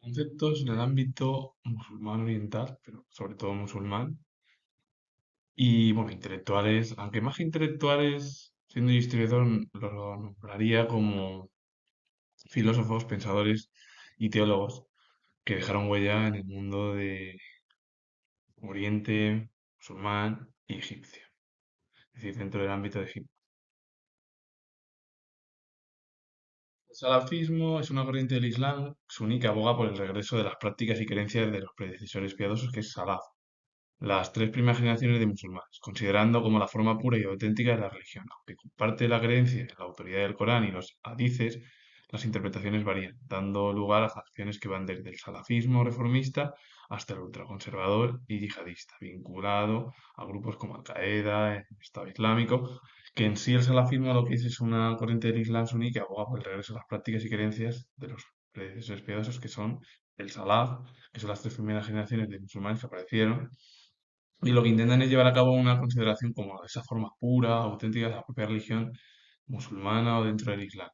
Conceptos en el ámbito musulmán oriental, pero sobre todo musulmán. Y bueno, intelectuales, aunque más que intelectuales, siendo yo historiador, lo nombraría como filósofos, pensadores y teólogos que dejaron huella en el mundo de Oriente, musulmán y egipcio, es decir, dentro del ámbito de Egipto. El salafismo es una corriente del Islam suní que aboga por el regreso de las prácticas y creencias de los predecesores piadosos, que es Salaf, las tres primeras generaciones de musulmanes, considerando como la forma pura y auténtica de la religión. Aunque comparte la creencia en la autoridad del Corán y los hadices, las interpretaciones varían, dando lugar a facciones que van desde el salafismo reformista hasta el ultraconservador y yihadista, vinculado a grupos como Al-Qaeda, el Estado Islámico, que en sí el salafismo lo que es una corriente del Islam suní que aboga por el regreso a las prácticas y creencias de los predecesores piadosos, que son el Salaf, que son las tres primeras generaciones de musulmanes que aparecieron, y lo que intentan es llevar a cabo una consideración como esa forma pura, auténtica de la propia religión musulmana o dentro del Islam.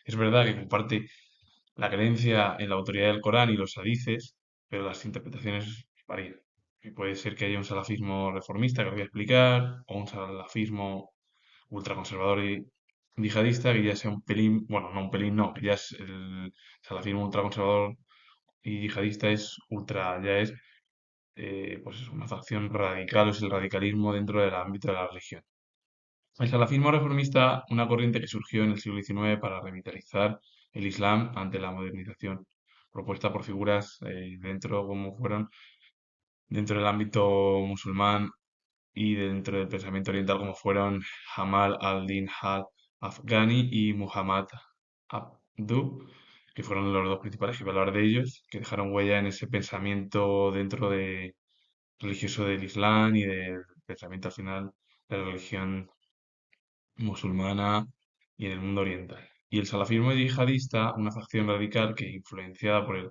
Es verdad que comparte la creencia en la autoridad del Corán y los hadices, pero las interpretaciones varían. Y puede ser que haya un salafismo reformista, que lo voy a explicar, o un salafismo ultraconservador y yihadista, que ya sea un pelín, bueno, no un pelín, no, que ya es el salafismo ultraconservador y yihadista es ultra, ya es pues es una facción radical, o es el radicalismo dentro del ámbito de la religión. El salafismo reformista, una corriente que surgió en el siglo XIX para revitalizar el Islam ante la modernización, propuesta por figuras dentro, como fueron, dentro del ámbito musulmán y dentro del pensamiento oriental, como fueron Jamal al-Din al-Afghani y Muhammad Abduh, que fueron los dos principales, que voy a hablar de ellos, que dejaron huella en ese pensamiento dentro de religioso del Islam y del pensamiento al final de la religión musulmana y en el mundo oriental. Y el salafismo yihadista, una facción radical que, influenciada por el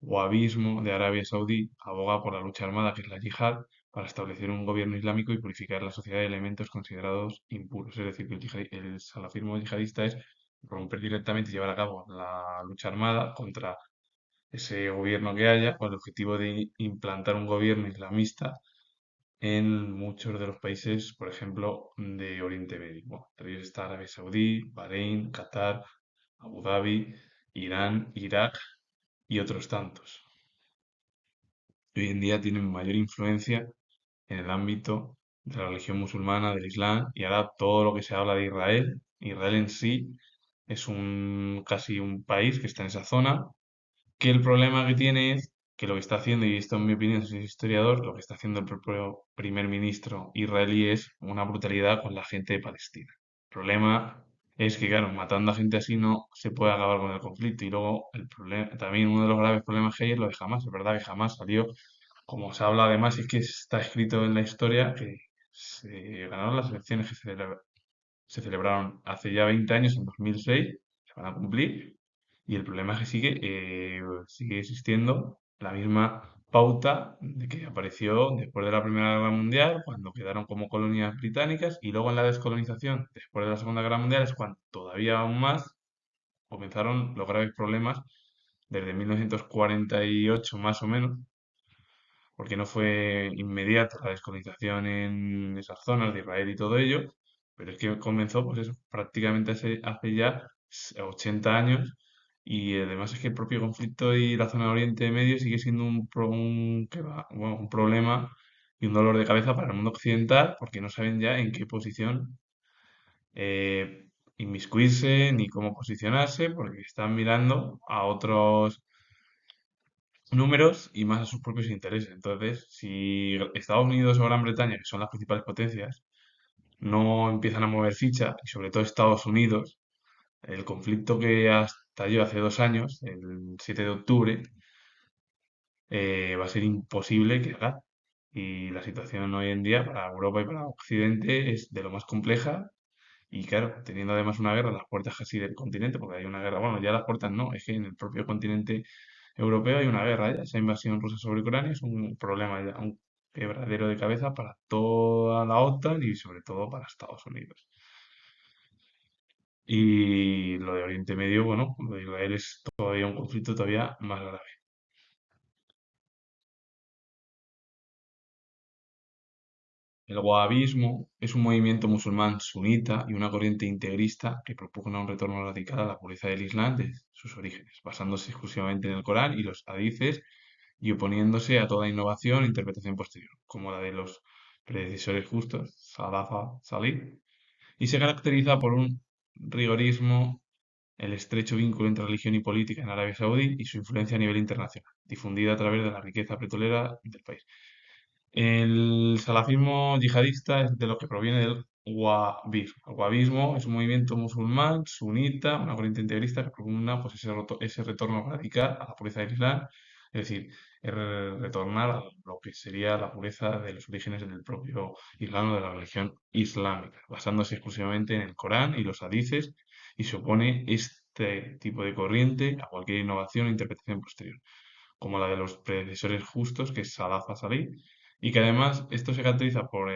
wahabismo de Arabia Saudí, aboga por la lucha armada, que es la yihad, para establecer un gobierno islámico y purificar la sociedad de elementos considerados impuros. Es decir, que el salafismo yihadista es romper directamente y llevar a cabo la lucha armada contra ese gobierno que haya, con el objetivo de implantar un gobierno islamista en muchos de los países, por ejemplo, de Oriente Medio. Bueno, entre ellos está Arabia Saudí, Bahrein, Qatar, Abu Dhabi, Irán, Irak y otros tantos. Hoy en día tienen mayor influencia en el ámbito de la religión musulmana, del Islam, y ahora todo lo que se habla de Israel. Israel en sí es casi un país que está en esa zona, que el problema que tiene es que lo que está haciendo, y esto en mi opinión soy historiador, lo que está haciendo el propio primer ministro israelí es una brutalidad con la gente de Palestina. El problema es que, claro, matando a gente así no se puede acabar con el conflicto. Y luego el problema, también uno de los graves problemas que hay es lo de Hamas. Es verdad que Hamas salió, como se habla además, y es que está escrito en la historia que se ganaron las elecciones que se celebraron hace ya 20 años, en 2006, se van a cumplir, y el problema es que sigue existiendo la misma pauta de que apareció después de la Primera Guerra Mundial, cuando quedaron como colonias británicas, y luego en la descolonización, después de la Segunda Guerra Mundial, es cuando todavía aún más comenzaron los graves problemas desde 1948 más o menos, porque no fue inmediata la descolonización en esas zonas de Israel y todo ello, pero es que comenzó, pues eso, prácticamente hace ya 80 años, y además es que el propio conflicto y la zona de Oriente Medio sigue siendo bueno, un problema y un dolor de cabeza para el mundo occidental, porque no saben ya en qué posición inmiscuirse ni cómo posicionarse, porque están mirando a otros números y más a sus propios intereses. Entonces, si Estados Unidos o Gran Bretaña, que son las principales potencias, no empiezan a mover ficha, y sobre todo Estados Unidos, el conflicto que estalló hace 2 años, el 7 de octubre, va a ser imposible que haga. Y la situación hoy en día para Europa y para Occidente es de lo más compleja. Y claro, teniendo además una guerra en las puertas casi del continente, porque hay una guerra, bueno, ya las puertas no, es que en el propio continente europeo hay una guerra ya. Esa invasión rusa sobre Ucrania es un problema ya, un quebradero de cabeza para toda la OTAN y sobre todo para Estados Unidos. Y lo de Oriente Medio, bueno, lo de Israel es todavía un conflicto todavía más grave. El wahabismo es un movimiento musulmán sunita y una corriente integrista que propugna un retorno radical a la pureza del Islam de sus orígenes, basándose exclusivamente en el Corán y los hadices y oponiéndose a toda innovación e interpretación posterior, como la de los predecesores justos, Salafa Salih, y se caracteriza por un rigorismo, el estrecho vínculo entre religión y política en Arabia Saudí y su influencia a nivel internacional, difundida a través de la riqueza petrolera del país. El salafismo yihadista es de lo que proviene del wahabismo. El wahabismo es un movimiento musulmán, sunita, una corriente integrista que propugna pues, ese retorno radical a la pureza del Islam, es decir, retornar a lo que sería la pureza de los orígenes del propio Islam o de la religión islámica, basándose exclusivamente en el Corán y los hadices, y se opone este tipo de corriente a cualquier innovación o interpretación posterior, como la de los predecesores justos, que es Salafa Salih, y que además esto se caracteriza por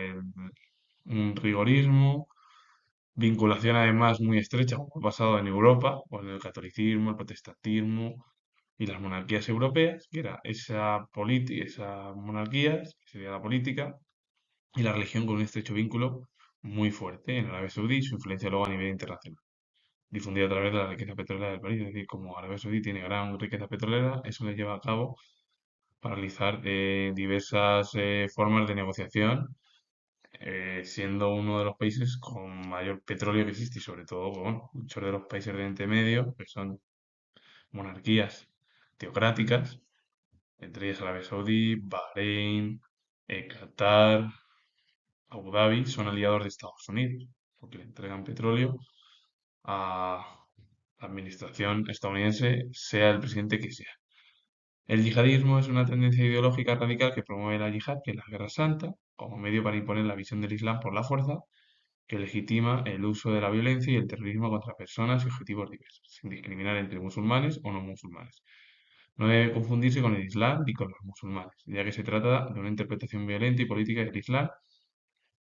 un rigorismo, vinculación además muy estrecha, como ha pasado en Europa, con el catolicismo, el protestantismo y las monarquías europeas, que era esa política, esa monarquía, que sería la política, y la religión con un estrecho vínculo muy fuerte en Arabia Saudí y su influencia luego a nivel internacional, difundida a través de la riqueza petrolera del país. Es decir, como Arabia Saudí tiene gran riqueza petrolera, eso le lleva a cabo paralizar diversas formas de negociación, siendo uno de los países con mayor petróleo que existe y sobre todo, pues, bueno, muchos de los países de Oriente Medio, que son monarquías teocráticas, entre ellas Arabia Saudí, Bahrein, Qatar, Abu Dhabi, son aliados de Estados Unidos, porque le entregan petróleo a la administración estadounidense, sea el presidente que sea. El yihadismo es una tendencia ideológica radical que promueve la yihad, que es la guerra santa, como medio para imponer la visión del Islam por la fuerza, que legitima el uso de la violencia y el terrorismo contra personas y objetivos diversos, sin discriminar entre musulmanes o no musulmanes. No debe confundirse con el Islam ni con los musulmanes, ya que se trata de una interpretación violenta y política del Islam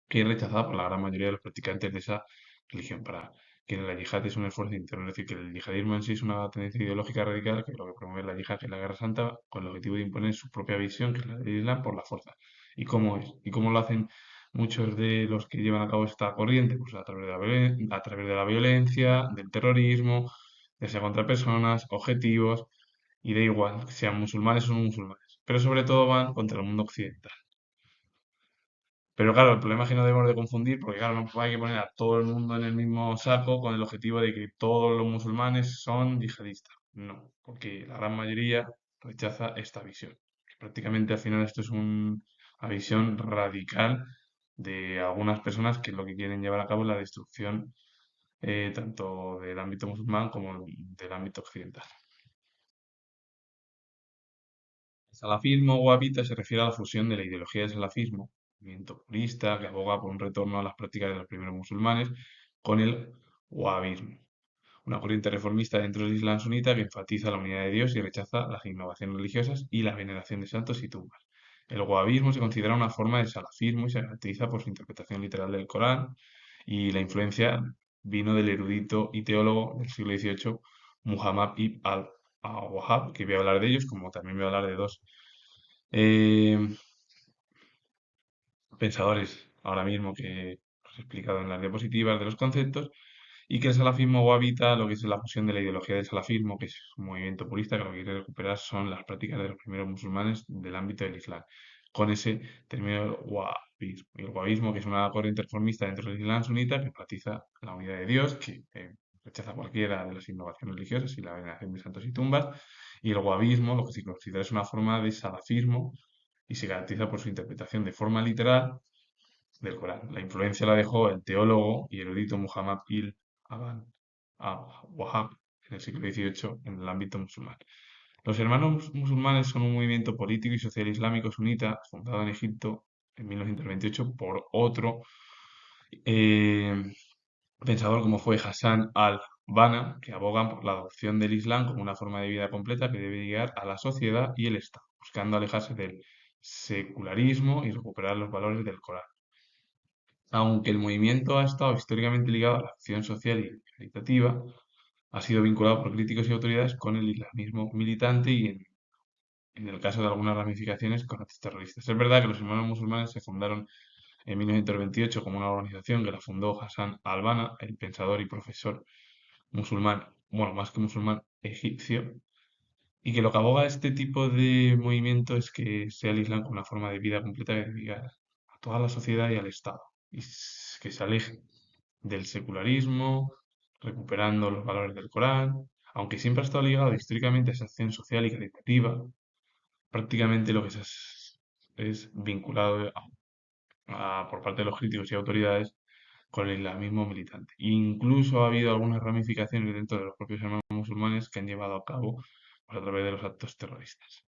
que es rechazada por la gran mayoría de los practicantes de esa religión. Para quienes la yihad es un esfuerzo interno, es decir, que el yihadismo en sí es una tendencia ideológica radical que lo que promueve la yihad, que es la guerra santa, con el objetivo de imponer su propia visión, que es la del Islam, por la fuerza. ¿Y cómo es? ¿Y cómo lo hacen muchos de los que llevan a cabo esta corriente? Pues a través de a través de la violencia, del terrorismo, ya sea contra personas, objetivos, y da igual, que sean musulmanes o no musulmanes. Pero sobre todo van contra el mundo occidental. Pero claro, el problema es que no debemos de confundir, porque claro, no hay que poner a todo el mundo en el mismo saco con el objetivo de que todos los musulmanes son yihadistas. No, porque la gran mayoría rechaza esta visión. Prácticamente al final esto es una visión radical de algunas personas que lo que quieren llevar a cabo es la destrucción tanto del ámbito musulmán como del ámbito occidental. El salafismo wahhabita se refiere a la fusión de la ideología del salafismo, movimiento purista que aboga por un retorno a las prácticas de los primeros musulmanes, con el wahhabismo, una corriente reformista dentro del Islam sunita que enfatiza la unidad de Dios y rechaza las innovaciones religiosas y la veneración de santos y tumbas. El wahhabismo se considera una forma de salafismo y se caracteriza por su interpretación literal del Corán, y la influencia vino del erudito y teólogo del siglo XVIII Muhammad ibn al-Wahhab, que voy a hablar de ellos, como también voy a hablar de dos eh, pensadores ahora mismo que os he explicado en las diapositivas de los conceptos, y que el salafismo wahhabita, lo que es la fusión de la ideología del salafismo, que es un movimiento purista que lo que quiere recuperar son las prácticas de los primeros musulmanes del ámbito del Islam, con ese término wahhabismo. Y el wahhabismo, que es una corriente reformista dentro del Islam sunita que enfatiza la unidad de Dios, que rechaza cualquiera de las innovaciones religiosas y la veneración de santos y tumbas, y el wahhabismo, lo que se considera es una forma de salafismo y se caracteriza por su interpretación de forma literal del Corán. La influencia la dejó el teólogo y erudito Muhammad Ibn al-Wahhab en el siglo XVIII en el ámbito musulmán. Los hermanos musulmanes son un movimiento político y social islámico sunita fundado en Egipto en 1928 por otro eh, pensador como fue Hassan al-Banna, que abogan por la adopción del Islam como una forma de vida completa que debe llegar a la sociedad y el Estado, buscando alejarse del secularismo y recuperar los valores del Corán. Aunque el movimiento ha estado históricamente ligado a la acción social y caritativa, ha sido vinculado por críticos y autoridades con el islamismo militante y, en el caso de algunas ramificaciones, con actos terroristas. Es verdad que los hermanos musulmanes se fundaron en 1928 como una organización que la fundó Hassan al-Banna, el pensador y profesor musulmán, bueno, más que musulmán, egipcio, y que lo que aboga este tipo de movimiento es que sea el Islam como una forma de vida completa que dedica a toda la sociedad y al Estado, y que se aleje del secularismo, recuperando los valores del Corán, aunque siempre ha estado ligado históricamente a esa acción social y caritativa, prácticamente lo que es vinculado por parte de los críticos y autoridades con el islamismo militante. Incluso ha habido algunas ramificaciones dentro de los propios hermanos musulmanes que han llevado a cabo pues, a través de los actos terroristas.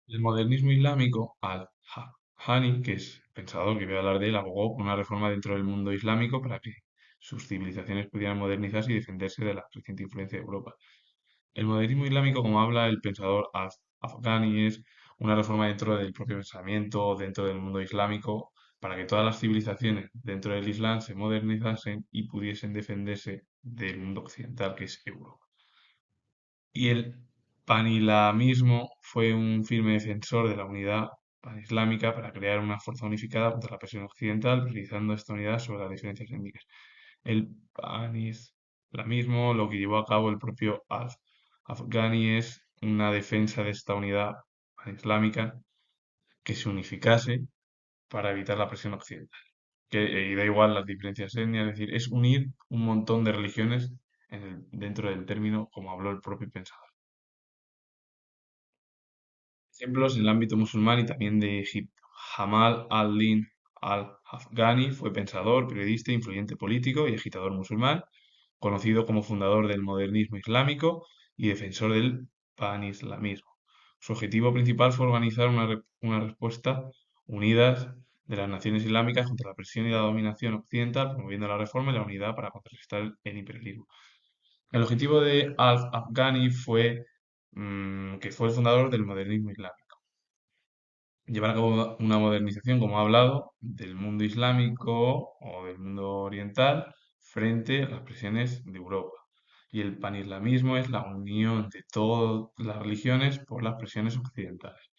El modernismo islámico, al-Hani, que es pensador que voy a hablar de él, abogó por una reforma dentro del mundo islámico para que sus civilizaciones pudieran modernizarse y defenderse de la creciente influencia de Europa. El modernismo islámico, como habla el pensador Afghani, es una reforma dentro del propio pensamiento, dentro del mundo islámico, para que todas las civilizaciones dentro del Islam se modernizasen y pudiesen defenderse del mundo occidental, que es Europa. Y el panislamismo fue un firme defensor de la unidad panislámica para crear una fuerza unificada contra la presión occidental, priorizando esta unidad sobre las diferencias étnicas. El panislamismo, lo que llevó a cabo el propio Afghani, es una defensa de esta unidad panislámica que se unificase para evitar la presión occidental. Y da igual las diferencias étnicas, es decir, es unir un montón de religiones dentro del término, como habló el propio pensador. Ejemplos en el ámbito musulmán y también de Egipto. Jamal al-Din al-Afghani fue pensador, periodista, influyente político y agitador musulmán, conocido como fundador del modernismo islámico y defensor del panislamismo. Su objetivo principal fue organizar una respuesta unidas de las naciones islámicas contra la presión y la dominación occidental, promoviendo la reforma y la unidad para contrarrestar el imperialismo. El objetivo de al-Afghani fue que fue el fundador del modernismo islámico, llevar a cabo una modernización, como ha hablado, del mundo islámico o del mundo oriental frente a las presiones de Europa. Y el panislamismo es la unión de todas las religiones por las presiones occidentales.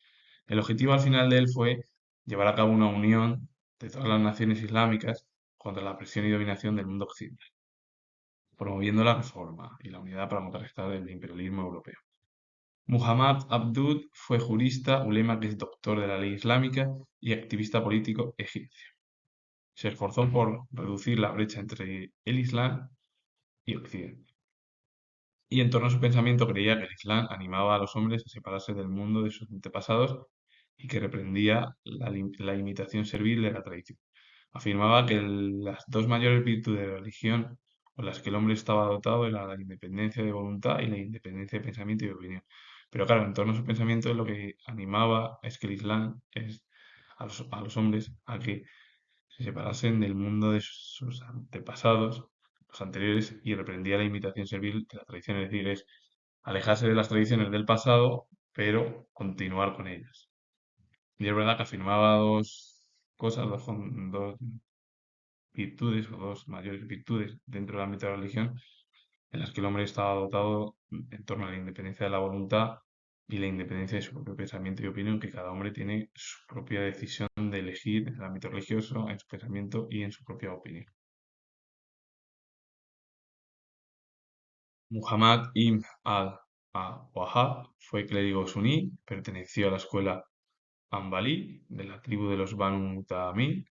El objetivo al final de él fue llevar a cabo una unión de todas las naciones islámicas contra la presión y dominación del mundo occidental, promoviendo la reforma y la unidad para contrarrestar el imperialismo europeo. Muhammad Abdud fue jurista, ulema que es doctor de la ley islámica y activista político egipcio. Se esforzó por reducir la brecha entre el Islam y Occidente. Y en torno a su pensamiento creía que el Islam animaba a los hombres a separarse del mundo de sus antepasados y que reprendía la imitación servil de la tradición. Afirmaba que las dos mayores virtudes de la religión con las que el hombre estaba dotado eran la independencia de voluntad y la independencia de pensamiento y de opinión. Pero claro, en torno a su pensamiento lo que animaba es que el Islam es a los hombres a que se separasen del mundo de sus antepasados, los anteriores, y reprendía la imitación servil de la tradición, es decir, es alejarse de las tradiciones del pasado, pero continuar con ellas. Y es verdad que afirmaba dos cosas, dos virtudes o dos mayores virtudes dentro del ámbito de la religión, en las que el hombre estaba dotado en torno a la independencia de la voluntad y la independencia de su propio pensamiento y opinión, que cada hombre tiene su propia decisión de elegir en el ámbito religioso, en su pensamiento y en su propia opinión. Muhammad ibn al-Wahhab fue clérigo suní, perteneció a la escuela Hanbalí de la tribu de los Banu Tamim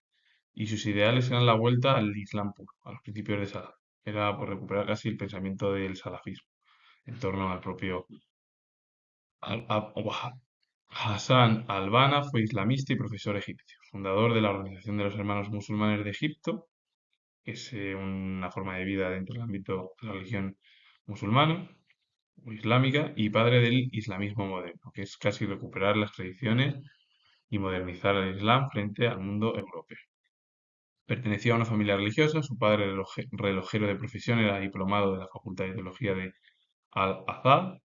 y sus ideales eran la vuelta al Islam puro, a los principios de Salah. Era por recuperar casi el pensamiento del salafismo en torno al propio Wahhab. Hassan al-Banna fue islamista y profesor egipcio, fundador de la Organización de los Hermanos Musulmanes de Egipto, que es una forma de vida dentro del ámbito de la religión musulmana o islámica, y padre del islamismo moderno, que es casi recuperar las tradiciones y modernizar el Islam frente al mundo europeo. Pertenecía a una familia religiosa, su padre relojero de profesión era diplomado de la Facultad de Teología de Al-Azhar,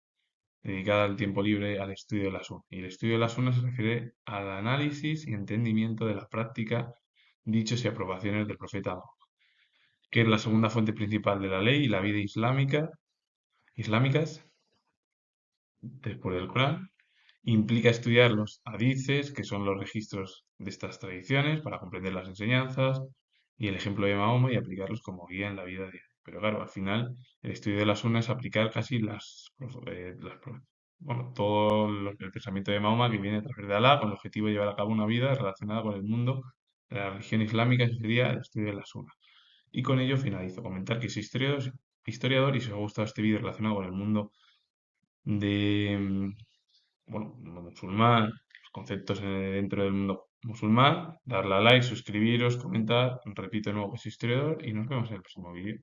dedicada al tiempo libre al estudio de la Sunna. Y el estudio de la Sunna se refiere al análisis y entendimiento de la práctica, dichos y aprobaciones del profeta Mahoma, que es la segunda fuente principal de la ley y la vida islámicas, después del Corán, Implica estudiar los hadices, que son los registros de estas tradiciones, para comprender las enseñanzas y el ejemplo de Mahoma y aplicarlos como guía en la vida diaria. Pero claro, al final el estudio de la sunna es aplicar casi bueno, el pensamiento de Mahoma que viene a través de Alá con el objetivo de llevar a cabo una vida relacionada con el mundo de la religión islámica, eso sería el estudio de la sunna. Y con ello finalizo. Comentar que soy historiador y si os ha gustado este vídeo relacionado con el mundo de, bueno, mundo musulmán, los conceptos dentro del mundo musulmán, darle a like, suscribiros, comentar, repito de nuevo que soy historiador y nos vemos en el próximo vídeo.